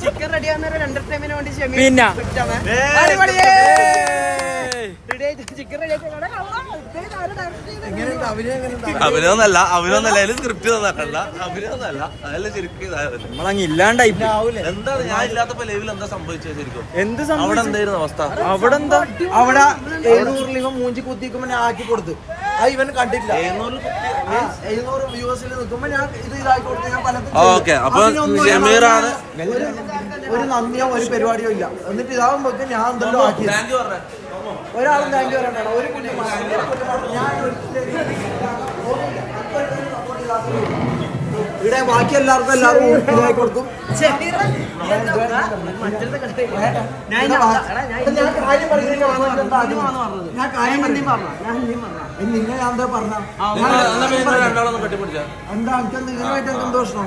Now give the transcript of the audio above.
Chicken റെഡിയാകുന്ന രണ്ട് ടൈമിന് വേണ്ടി പിന്നെ അഭിനയൊന്നല്ല അതിൽ സ്ക്രിപ്റ്റ് തന്നിട്ടല്ല അഭിനയൊന്നല്ല അതെല്ലാം ശരിക്കും നമ്മളങ്ങ് ഇല്ലാണ്ടായി. എന്താണ് ഞാൻ ഇല്ലാത്തപ്പോ ലൈവിൽ എന്താ സംഭവിച്ചത് ശരിക്കും? എന്ത് അവിടെ എന്തായിരുന്നു അവസ്ഥ? അവിടെ എന്താ അവിടെ 700 ഇവൻ മൂഞ്ചി കുത്തിക്കുമ്പോ ഞാൻ ആക്കി കൊടുത്തു. ഇവൻ കണ്ടിട്ടില്ല. 700 വ്യൂവേഴ്സിൽ നിൽക്കുമ്പോ ഞാൻ ഇത് ഇതാക്കി കൊടുത്തു. ഞാൻ പലതും ഓക്കെ. അപ്പൊ ഷമീറാണ് ഒരു നന്ദിയോ ഒരു പരിപാടിയോ ഇല്ല. എന്നിട്ട് ഇതാവുമ്പോ ഞാൻ എന്തെല്ലോ ആക്കി. ഒരാളും താങ്ക് യു പറയണ്ട. ഒരു കുട്ടി ഞാൻ ഇവിടെ ബാക്കി എല്ലാവർക്കും ഇതായി കൊടുക്കും. നിങ്ങൾ ഞാൻ എന്താ പറഞ്ഞ എന്താ ഇതിനായിട്ട് എന്ത് പ്രശ്നം?